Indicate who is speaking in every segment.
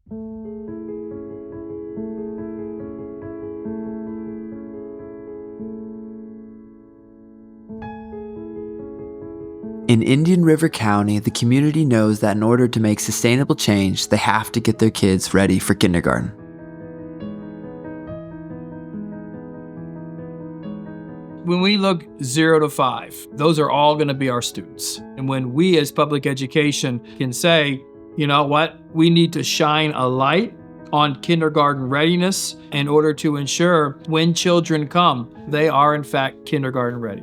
Speaker 1: In Indian River County, the community knows that in order to make sustainable change, they have to get their kids ready for kindergarten.
Speaker 2: When we look 0 to 5, those are all going to be our students. And when we as public education can say, you know what, we need to shine a light on kindergarten readiness in order to ensure when children come, they are in fact kindergarten ready.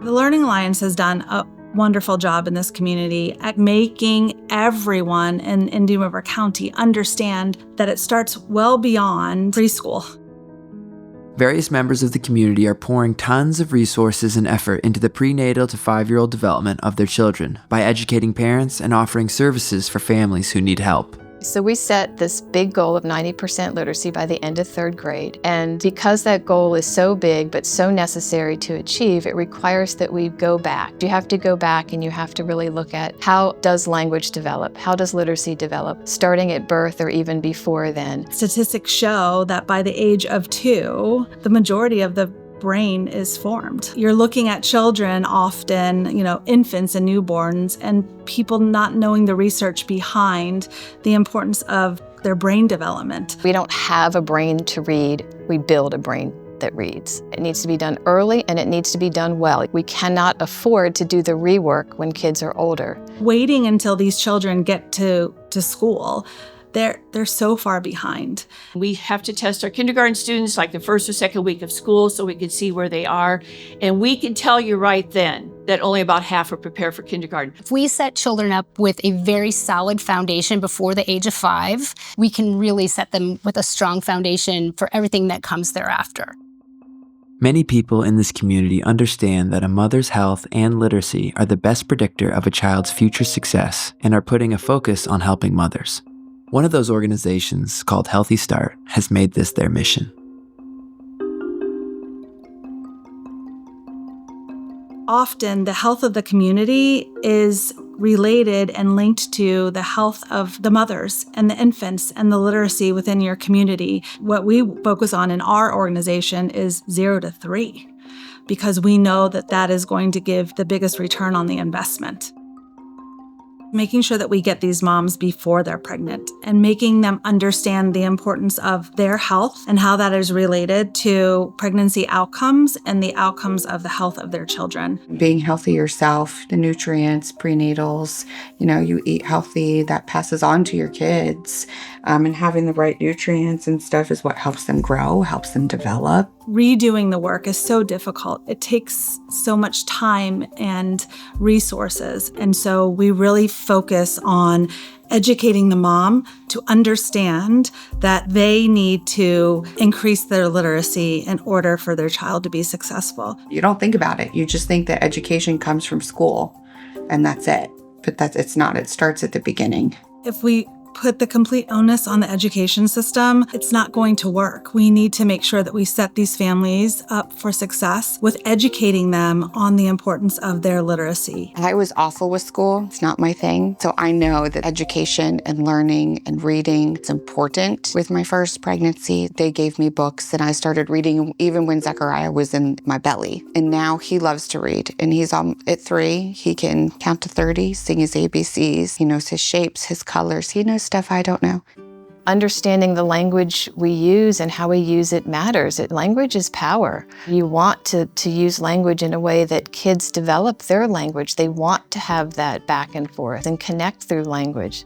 Speaker 3: The Learning Alliance has done a wonderful job in this community at making everyone in Indian River County understand that it starts well beyond preschool.
Speaker 1: Various members of the community are pouring tons of resources and effort into the prenatal to 5-year-old development of their children by educating parents and offering services for families who need help.
Speaker 4: So we set this big goal of 90% literacy by the end of 3rd grade. And because that goal is so big but so necessary to achieve, it requires that we go back. You have to go back and you have to really look at how does language develop? How does literacy develop? Starting at birth or even before then.
Speaker 3: Statistics show that by the age of 2, the majority of the brain is formed. You're looking at children often, infants and newborns, and people not knowing the research behind the importance of their brain development.
Speaker 4: We don't have a brain to read, we build a brain that reads. It needs to be done early and it needs to be done well. We cannot afford to do the rework when kids are older.
Speaker 3: Waiting until these children get to school, they're so far behind.
Speaker 5: We have to test our kindergarten students like the first or second week of school so we can see where they are. And we can tell you right then that only about half are prepared for kindergarten.
Speaker 6: If we set children up with a very solid foundation before the age of 5, we can really set them with a strong foundation for everything that comes thereafter.
Speaker 1: Many people in this community understand that a mother's health and literacy are the best predictor of a child's future success and are putting a focus on helping mothers. One of those organizations, called Healthy Start, has made this their mission.
Speaker 3: Often, the health of the community is related and linked to the health of the mothers and the infants and the literacy within your community. What we focus on in our organization is 0 to 3, because we know that that is going to give the biggest return on the investment. Making sure that we get these moms before they're pregnant and making them understand the importance of their health and how that is related to pregnancy outcomes and the outcomes of the health of their children.
Speaker 7: Being healthy yourself, the nutrients, prenatals, you eat healthy, that passes on to your kids. And having the right nutrients and stuff is what helps them grow, helps them develop.
Speaker 3: Redoing the work is so difficult. It takes so much time and resources. And so we really focus on educating the mom to understand that they need to increase their literacy in order for their child to be successful.
Speaker 7: You don't think about it. You just think that education comes from school and that's it. But it's not. It starts at the beginning.
Speaker 3: If we put the complete onus on the education system, it's not going to work. We need to make sure that we set these families up for success with educating them on the importance of their literacy.
Speaker 7: I was awful with school. It's not my thing. So I know that education and learning and reading is important. With my first pregnancy, they gave me books and I started reading even when Zechariah was in my belly. And now he loves to read. And he's at 3. He can count to 30, sing his ABCs. He knows his shapes, his colors. He knows stuff I don't know.
Speaker 4: Understanding the language we use and how we use it matters. Language is power. You want to use language in a way that kids develop their language. They want to have that back and forth and connect through language.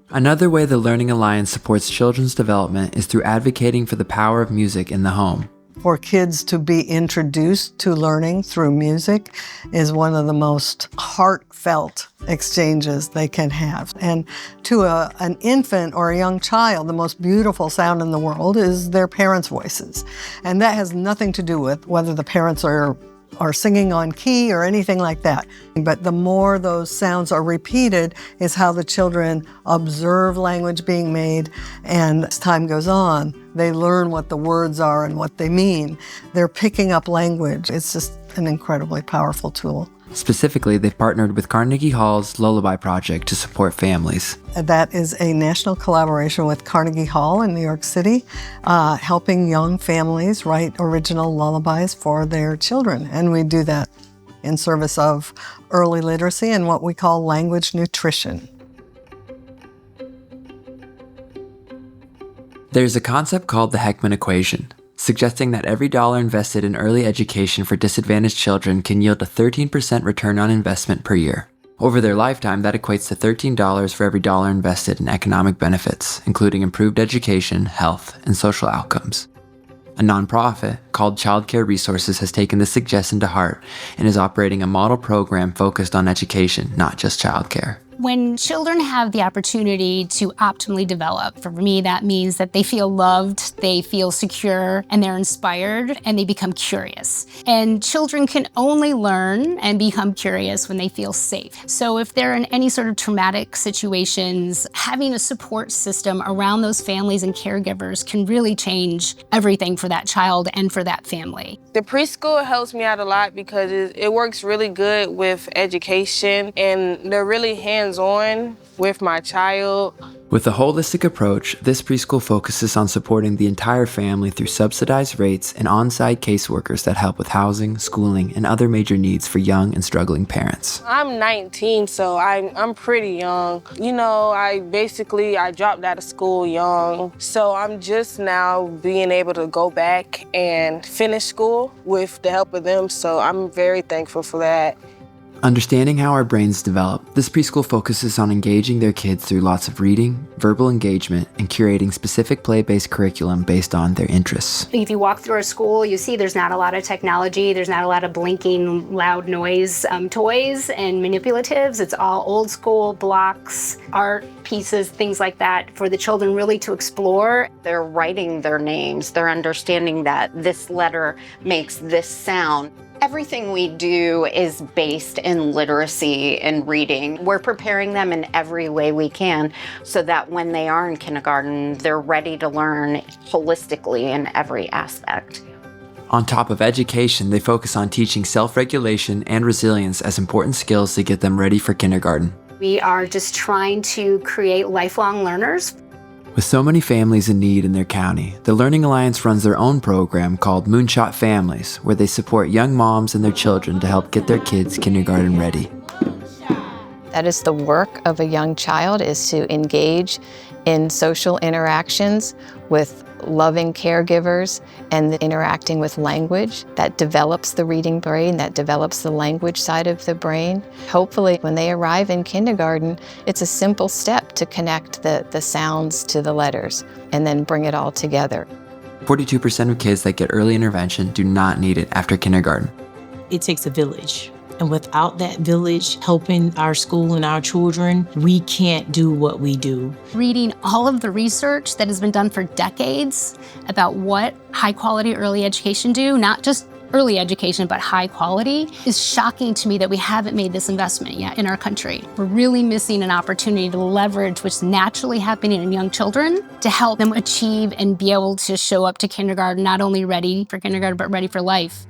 Speaker 1: Another way the Learning Alliance supports children's development is through advocating for the power of music in the home.
Speaker 8: For kids to be introduced to learning through music is one of the most heartfelt exchanges they can have. And to an infant or a young child, the most beautiful sound in the world is their parents' voices. And that has nothing to do with whether the parents are singing on key or anything like that. But the more those sounds are repeated is how the children observe language being made, and as time goes on, they learn what the words are and what they mean. They're picking up language. It's just an incredibly powerful tool.
Speaker 1: Specifically, they've partnered with Carnegie Hall's Lullaby Project to support families.
Speaker 8: That is a national collaboration with Carnegie Hall in New York City, helping young families write original lullabies for their children. And we do that in service of early literacy and what we call language nutrition.
Speaker 1: There's a concept called the Heckman equation, suggesting that every dollar invested in early education for disadvantaged children can yield a 13% return on investment per year. Over their lifetime, that equates to $13 for every dollar invested in economic benefits, including improved education, health, and social outcomes. A nonprofit called Child Care Resources has taken this suggestion to heart and is operating a model program focused on education, not just childcare.
Speaker 6: When children have the opportunity to optimally develop, for me, that means that they feel loved, they feel secure, and they're inspired, and they become curious. And children can only learn and become curious when they feel safe. So if they're in any sort of traumatic situations, having a support system around those families and caregivers can really change everything for that child and for that family.
Speaker 9: The preschool helps me out a lot because it works really good with education, and they're really hands-on with my child.
Speaker 1: With a holistic approach, this preschool focuses on supporting the entire family through subsidized rates and on-site caseworkers that help with housing, schooling, and other major needs for young and struggling parents.
Speaker 9: I'm 19, so I'm pretty young. You know, I dropped out of school young, so I'm just now being able to go back and finish school with the help of them, so I'm very thankful for that.
Speaker 1: Understanding how our brains develop, this preschool focuses on engaging their kids through lots of reading, verbal engagement, and curating specific play-based curriculum based on their interests.
Speaker 6: If you walk through our school, you see there's not a lot of technology, there's not a lot of blinking, loud noise toys and manipulatives. It's all old school blocks, art pieces, things like that for the children really to explore.
Speaker 10: They're writing their names, they're understanding that this letter makes this sound. Everything we do is based in literacy and reading. We're preparing them in every way we can so that when they are in kindergarten, they're ready to learn holistically in every aspect.
Speaker 1: On top of education, they focus on teaching self-regulation and resilience as important skills to get them ready for kindergarten.
Speaker 6: We are just trying to create lifelong learners.
Speaker 1: With so many families in need in their county, the Learning Alliance runs their own program called Moonshot Families, where they support young moms and their children to help get their kids kindergarten ready.
Speaker 4: That is the work of a young child, is to engage in social interactions with loving caregivers and interacting with language that develops the reading brain, that develops the language side of the brain. Hopefully, when they arrive in kindergarten, it's a simple step to connect the sounds to the letters and then bring it all together.
Speaker 1: 42% of kids that get early intervention do not need it after kindergarten.
Speaker 11: It takes a village. And without that village helping our school and our children, we can't do what we do.
Speaker 6: Reading all of the research that has been done for decades about what high quality early education do, not just early education, but high quality, is shocking to me that we haven't made this investment yet in our country. We're really missing an opportunity to leverage what's naturally happening in young children to help them achieve and be able to show up to kindergarten, not only ready for kindergarten, but ready for life.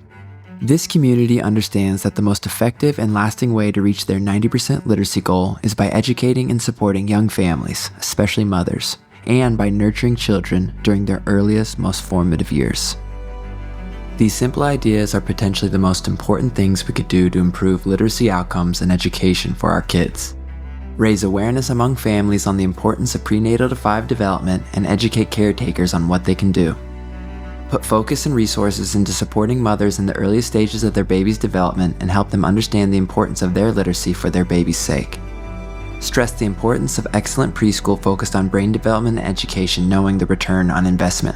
Speaker 1: This community understands that the most effective and lasting way to reach their 90% literacy goal is by educating and supporting young families, especially mothers, and by nurturing children during their earliest, most formative years. These simple ideas are potentially the most important things we could do to improve literacy outcomes and education for our kids. Raise awareness among families on the importance of prenatal to 5 development and educate caretakers on what they can do. Put focus and resources into supporting mothers in the earliest stages of their baby's development and help them understand the importance of their literacy for their baby's sake. Stress the importance of excellent preschool focused on brain development and education, knowing the return on investment.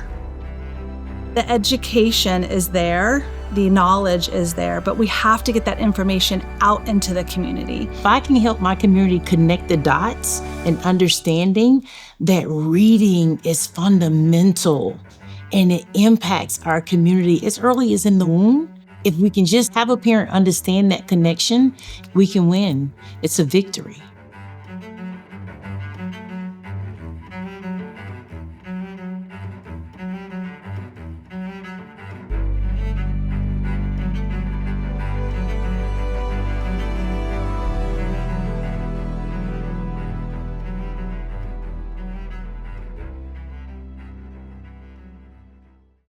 Speaker 3: The education is there, the knowledge is there, but we have to get that information out into the community.
Speaker 11: If I can help my community connect the dots and understanding that reading is fundamental and it impacts our community as early as in the womb. If we can just have a parent understand that connection, we can win. It's a victory.